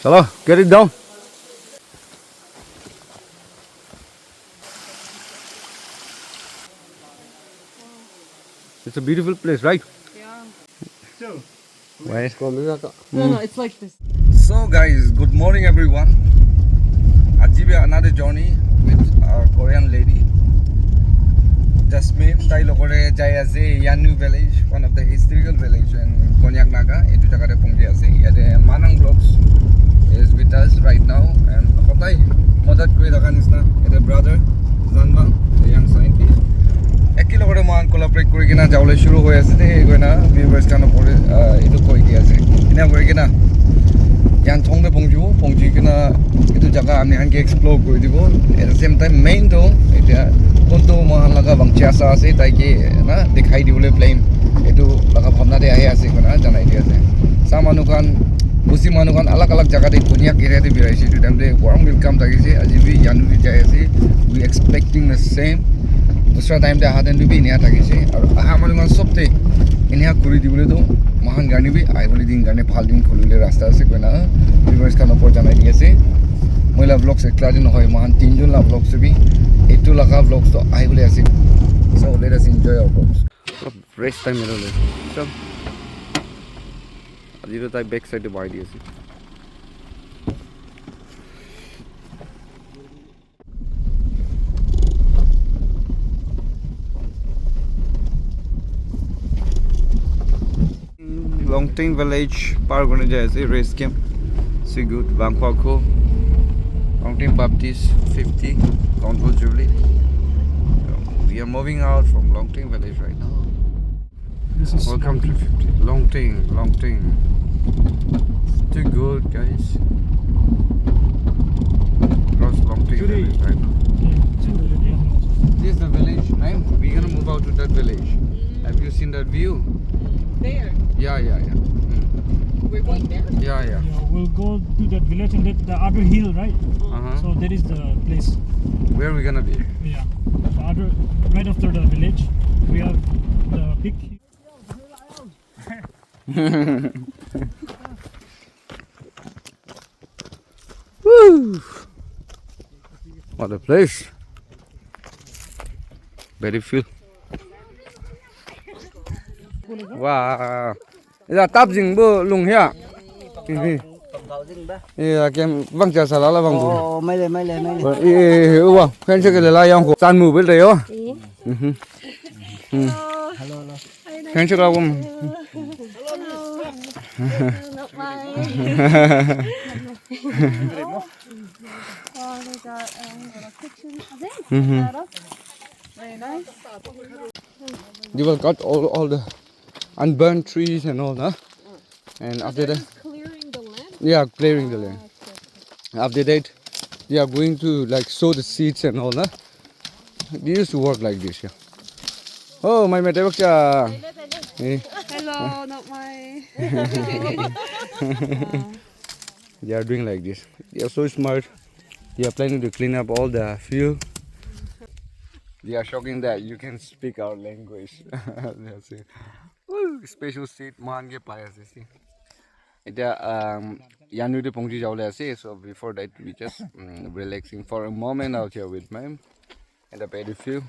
Hello, get it down. It's a beautiful place, right? Yeah. Where? No, it's like this. So guys, good morning everyone. Aji another journey with our Korean lady. Jasmine, tai lokore jai ase Yannu village, one of the historical village in Konyak Naga. Etu jaga te pongji ase. Yate Manang Vlogs is with us right now, and hotai modat koi daga nisna. Yate brother Zanbang, the young scientist. Eki lokore man collaborate kori kina jawle shuru hoy ase te koi na viewers kana pore etu koi ki ase. Ina koi kina Yanthong te pongji kina etu jaga amni hanke explore kori dibo. At the same time main to eta konto mahan laga bangcha sa ase tai ki na dikhai dibole plane etu laga bhamna te ahe ase kona janai di ase. Sa manu kan busi manu kan alag jaga te Konyak area te biraisi tu time te warm welcome thakise aji bi Yannu te jai ase. We expecting the same. Dusra time te ahaden tu bi inia thakise aru aha manu kan sob te inia kuri dibole to mahan garni bi ai bole din garni phal din khulile rasta ase kona viewers kan opor janai di ase. Moila vlogs ekla din hoy mahan tinjon la vlogs bi etu laga vlogs to ai bole ase. So let us enjoy our vlogs. Rest time mero le sab aji to tai back side te bai di ase. Longting village par gone jai ase race camp. See good Bangkok Longting Baptist 50 Control Jubilee. We are moving out from Longting village right now. This is Welcome to 50 Longting. Too good guys. Cross Longting village right now. This is the village, man. We're gonna move out to that village. Have you seen that view? There. Yeah. We're going there. Yeah. Yeah, we'll go to that village and then the other hill, right? Uh-huh. So that is the place. Where are we gonna be? Yeah. The other, right after the village, we have the big hill. Woo! What a place. Very feel. Wow. Is tap jing bo lung hia. Kem vang cha sala la bang bu. Oh, mấy lên. Wow, khen che ke la yang ko san mu bel de yo. Hello. Khen che ka bum. Not mine. Oh, they got a kitchen, I think. Very nice. You will cut all the unburned trees and all, huh? And after that, Clearing the land. yeah, clearing the land. After that, they are going to like sow the seeds and all, huh? They used to work like this, yeah. Oh, my mate, Hello, not my. they are doing like this. They are so smart. They are planning to clean up all the field. They are shocking that you can speak our language. They are saying, "Ooh, special seat, man, get payas." See, it Yannu de pongji jawle ase. So before that, we just relaxing for a moment out here with ma'am and a better view.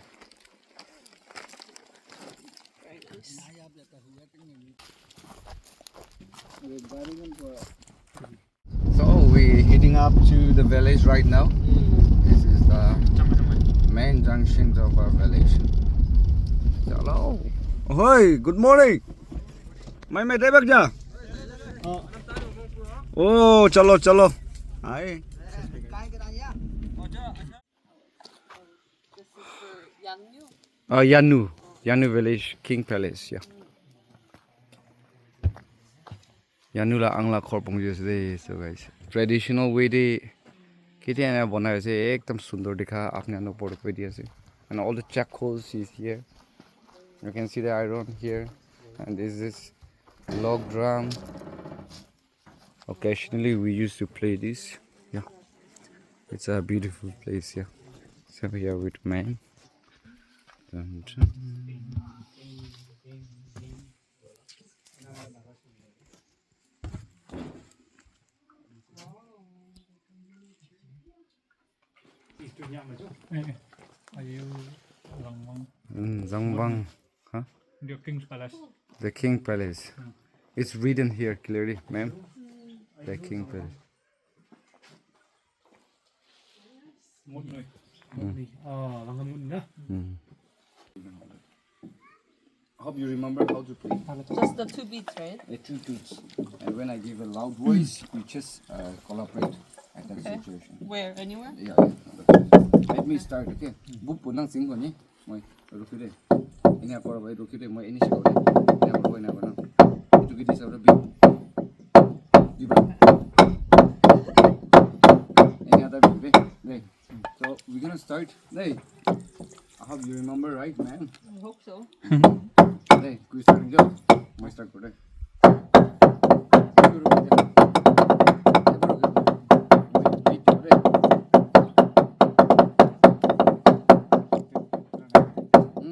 So we're heading up to the village right now. This is the main junctions of our village. Hello. Ahoy, good morning. My mate ja. Oh, chalo. Hi. This is for Yannu village, King Palace, yeah. Yannu la angla khor pongji ase so guys. Traditional way de kiti ana banai ase ekdam sundor dikha apne ano por koi di ase. And all the charcoals is here. You can see the iron here, and this is log drum. Occasionally we used to play this. Yeah, it's a beautiful place. Yeah, so here with man. Dun, dun. Are you Zhangwang? Zangbang, huh? The King's Palace. The King Palace. It's written here clearly, ma'am. The King Palace. Hope you remember how to play. Just the 2 beats, right? Two beats. And when I give a loud voice, you just collaborate at that Okay. situation. Where? Anywhere? Yeah. Let me start, okay? Boop punang sing ko ni. Moi, ruki de. Ini apa orang baik ruki de. Moi ini sih kau de. Ini apa orang apa nang. Itu kita sahaja beat. Gimana? Ini ada beat be. Deh. So we're gonna start. Deh. I hope you remember, right, man? I hope so. Deh, gue start aja. Moi start ko deh.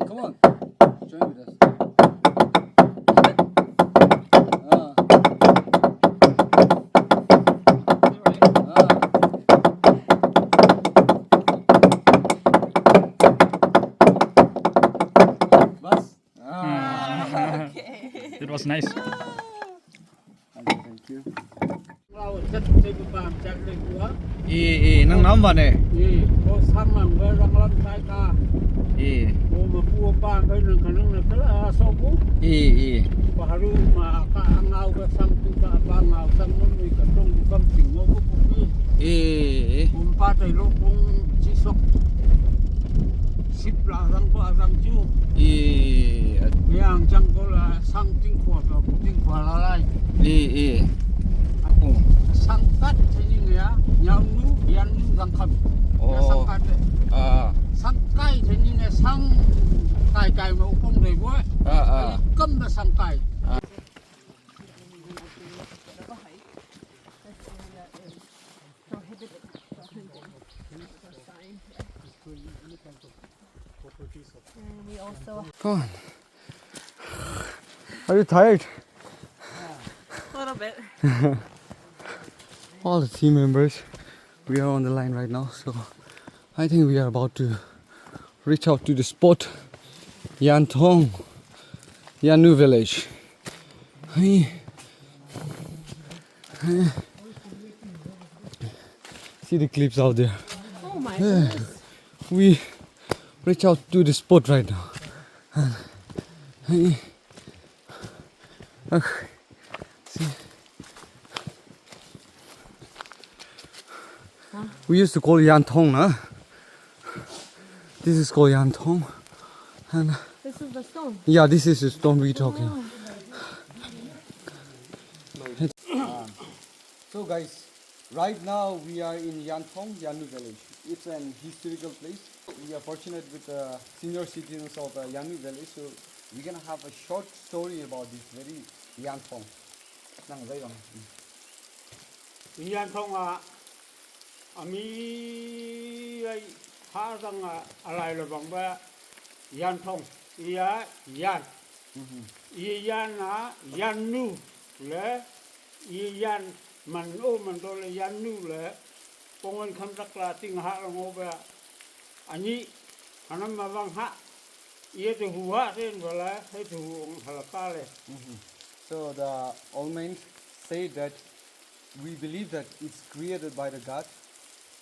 Come on, join with us. Bus. Okay. It was nice. Thank you. Lao chất trên cái bàn chất lên quá. Nang nam ba ne? Có sang làm cái răng lắm sai ca. Có mà cua bàn cái nâng khả năng là cái là sâu bút. Và haru mà cả ang nào cái sang tu cả bàn nào sang muốn đi cả trong cầm chỉnh ngô có bút đi. Cũng ba trời lúc cũng chỉ sốc. Ship là răng có răng chú. Yang chẳng có là sang tinh khoa và tinh khoa là lại. Sangkat thế ya, nhau nu, yan nu răng khẩm. Sangkat đấy. Sangkai thế này sang cài cài mà không đầy quá. Cấm là sang cài. We also Come on. Are you tired? a little bit. All the team members, we are on the line right now, so I think we are about to reach out to the spot, Yanthong, Yanu village. See the clips out there. Oh my goodness. We reach out to the spot right now. See. We used to call Yanthong, huh? This is called Yanthong. And This is the stone. yeah, this is the stone we're talking. So guys, right now we are in Yanthong, Yanu village. It's an historical place. We are fortunate with the senior citizens of Yanu village, so we're gonna have a short story about this very Yanthong. Yanthong ami ha rằng alai là bằng ba Yanthong ia yan yan yan nu le yan man o man do le yan nu le pongon kham rak la ting ha lo ngo ba ani hanam ma bang ha ia te huwa ten wala he tu halaka le. So the Almighty say that we believe that it's created by the God,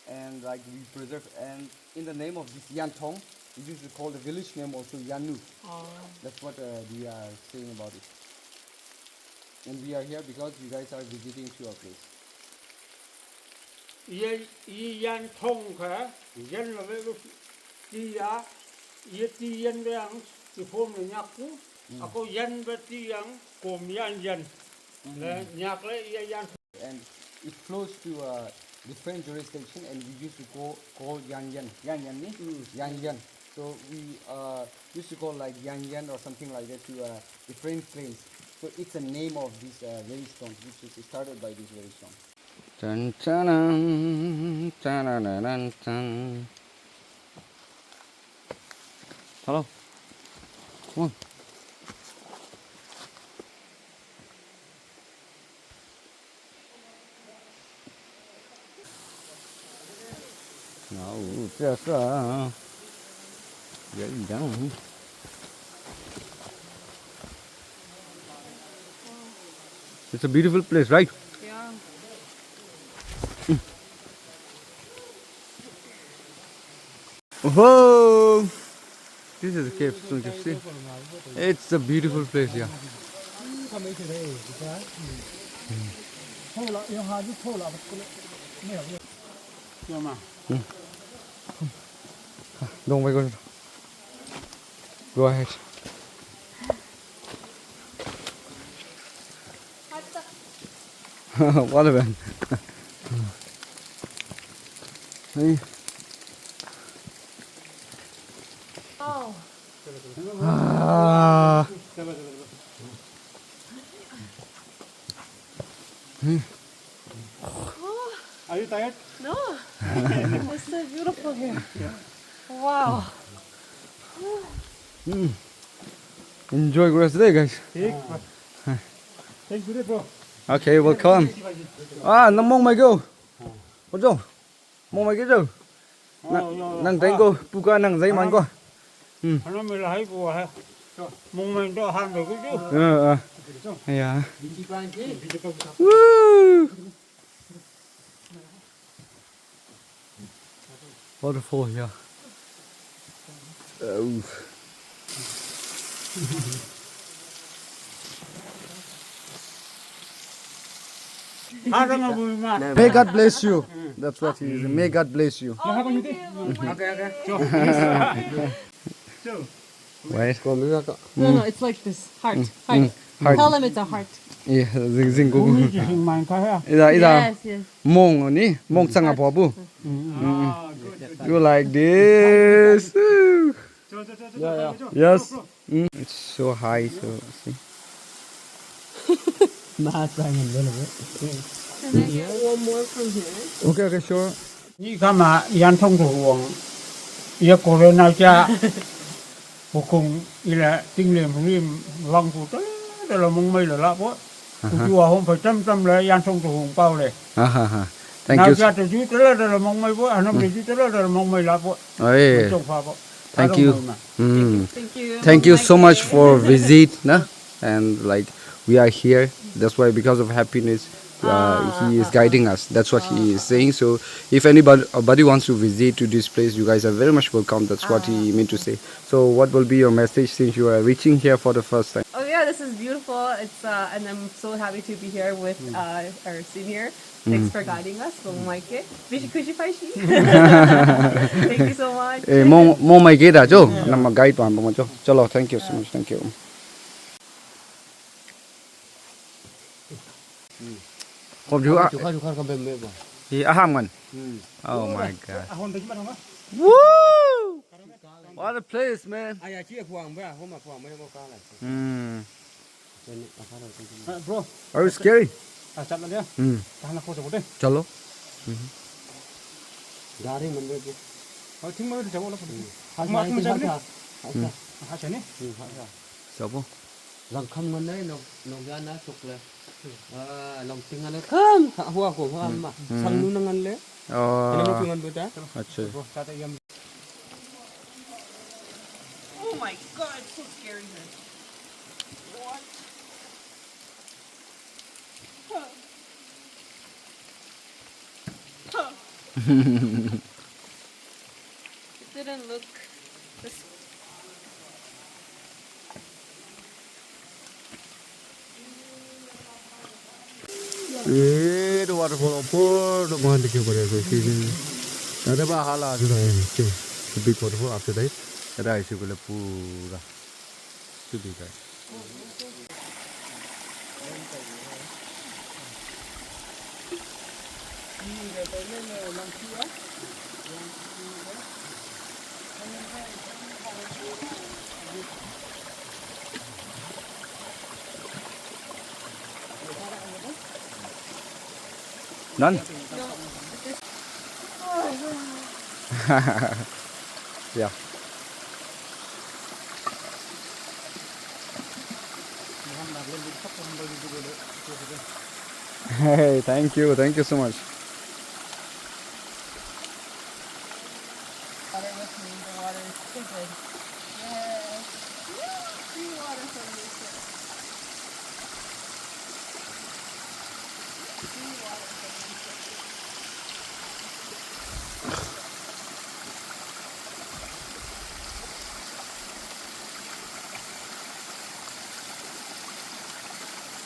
and like we preserve, and in the name of this Yanthong, we used to call the village name also Yanu. That's what we are saying about it. And we are here because you guys are visiting to our place. Yanthong ka yan la ve ti ya ye ti yan yang ti phom le nyak ku ako yan ba ti yang kom yan yan le nyak le yan. And it flows to a different jurisdiction, and we used to call Yan Yan. Yan Yan ni? Yan Yan. So we used to call like Yan Yan or something like that to a different place. So it's a name of this very stone, which is started by this very stone. Dun, dun, dun, dun, dun, dun, dun. Hello. Come on. Oh, just getting down. It's a beautiful place, right? Yeah. Whoa! This is a cave, so you see. It's a beautiful place, yeah. Don't worry, go ahead. What a man. Hey. Oh. Ah. Are you tired? No. It's so beautiful here. Wow. Enjoy the rest of the day, guys. Thank you, bro. Okay, welcome. À, nó mong mày kêu. Có chưa? Mong mày cái chưa? Nàng thấy cô, puka nàng giấy man cô. Nó mới là hay của ha. Mong mình đó hàng được cái chứ. Yeah. Woo! Waterfall, yeah. Oh. May God bless you. That's what he is. May God bless you. Wait. No, it's like this. Heart. Heart. Heart. Tell them it's a heart. Yeah, zing go. Yes, yes. Mong ni, mong sang apa bu? You like this? Yes. It's so high, so see. Can I get one more from here? Okay, sure. Ni kama Yanthong tu huang. Ia corona cha. Bukung ila tinglim rim lang tu tu. Dalam mong mai la po. Kujua hom phải trăm le Yanthong tu huang pau le. Thank Now you. cha tu tu la dalam mong mai po. Anam tu tu la dalam mong mai la po. Hey, Chong fa po. thank you. Thank you. Thank you so much for visit, na? And like we are here. That's why because of happiness, he is guiding us. That's what he is saying. So if anybody wants to visit to this place, you guys are very much welcome. That's what he meant to say. So what will be your message since you are reaching here for the first time? Oh yeah, this is beautiful. It's and I'm so happy to be here with our senior. Thanks for guiding us. Kung Mike. Kushi Paishi. Thank you so much. Mo mai ke da jo, nama guide pa mo jo. Chalo, thank you so much. Thank you. Không chú ạ. Thì aham kan? Oh my god. Woo! What a place, man. Bro. Are you scary? Chặt lên dia. Tahan aku sebut deh. Chalo. Dari mana tu? Oh, tinggal di jauh lah. Aku macam ni. Macam ni. Siapa? Lòng không ngon đấy, lòng gan nó sụpเลย. Lòng tiếng ăn không, hạ hoa của hoa mà, sang nu ngon lấy. Cái này nó ngon bữa ta. Acha. Oh my god, it's so scary here. What? It didn't look this. The waterfall pour the one to give away. Ada bahala tu dah ni. The big waterfall after that. Ada isi gula pura. Sudah guys. None? Yeah. Hey, thank you so much.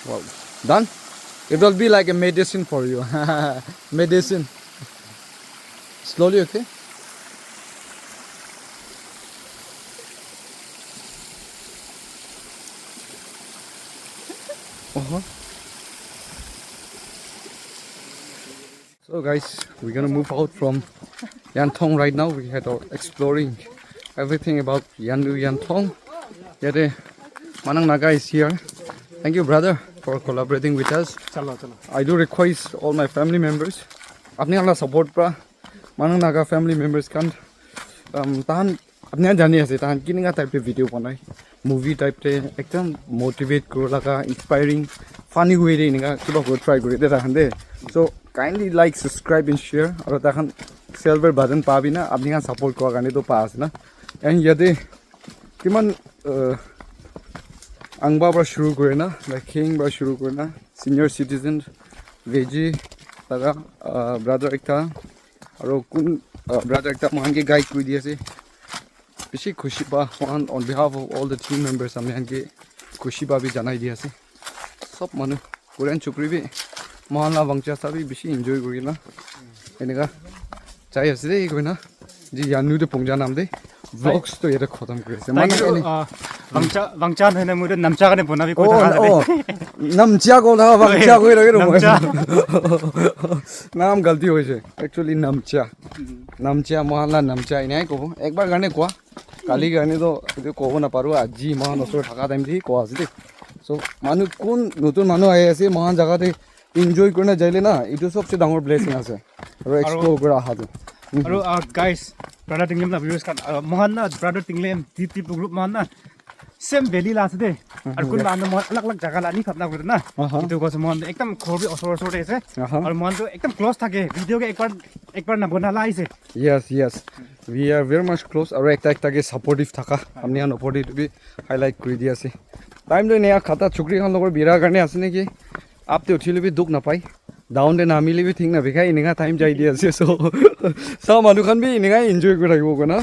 Wow. Done? It will be like a medicine for you. Medicine. Slowly, okay? So guys, we're gonna move out from Yanthong right now. We had exploring everything about Yanthong. Yet Manang Naga is here. Thank you, brother, for collaborating with us. चलो I do request all my family members. अपने वाला support pra Manang Naga family members can तान अपने जाने ऐसे तान किन्हीं का type पे video बनाए movie type पे एकदम motivate करो लगा inspiring funny way रे इनका किसी को try करो इधर रहने दे. So kindly like, subscribe and share. और ताकन silver button पा भी ना अपने का support को करने तो पास ना. And यदि किमान अंगबा पर शुरू करे ना like king पर शुरू करे ना senior citizen veji लगा brother एक था और कुन brother एक था मान के guide कर दिया से बेशी खुशी पा on behalf of all the team members हमने इनके खुशी पा भी जानाई दिया से सब मानो कोरियन चुकरी भी मान ला वंचा सा भी बेशी enjoy करी ना इनका चाहिए से दे कोई ना जी यानू तो पंजा नाम दे vlogs तो ये तो खत्म करे से मान 왕자 है ना मुझे नमचा का नहीं बना भी कोई नमचा को था वंचा कोई लगे नाम गलती हुई है एक्चुअली नमचा मोहल्ला नमचा इन्हें को एक बार गाने को काली गाने तो को ना पारो आज महान उसको ठका टाइम थी को आज दे सो मानु कौन नतुन मानु आए ऐसे महान जगह थे enjoy करना जाइले ना इतो सबसे डांगर blessing আছে और एक्सप्लोर करा हाथ और guys brother tinglim na viewers kan mohan na brother tinglim deep group mohan na same valley la se de ar kun ban mo alag alag jaga la ni phatna kore na itu ko mohan ekdam khor bi osor osor ase aur mohan to ekdam close thake video ke ek bar na bana la ase yes we are very much close और एक के supportive थका हमने यहाँ supportive भी highlight कर दिया से टाइम तो नया खाता छुकरी हम लोग बिरा करने आसे ने कि आप तो उठिले भी दुख ना पाई डाउन दे नामिले भी थिंग ना बेखा इनका टाइम जाई दिया से सो सब मानु खान भी इनका एन्जॉय कर रही होगा ना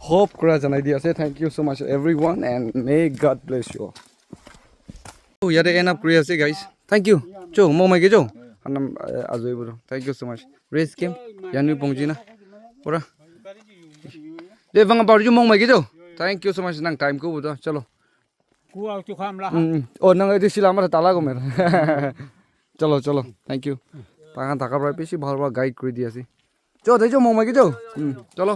होप करा जनाई दिया से thank you so much everyone and may God bless you तो यार एंड अप करिया से गाइस थैंक यू जो मोमाइ के जो हम आजोय बरो thank you so much race game यानु पंजी ना पूरा ले बंगा पार जो मोमाइ के जो थैंक यू सो मच नंग टाइम को बतो चलो कुआ चुखाम ला ओ नंग ए सिला हमरा ताला को मेरा चलो थैंक यू पागन थाका प्राय बेसी ভাল गाइड कर दिया सी जो मोमाइ के जो चलो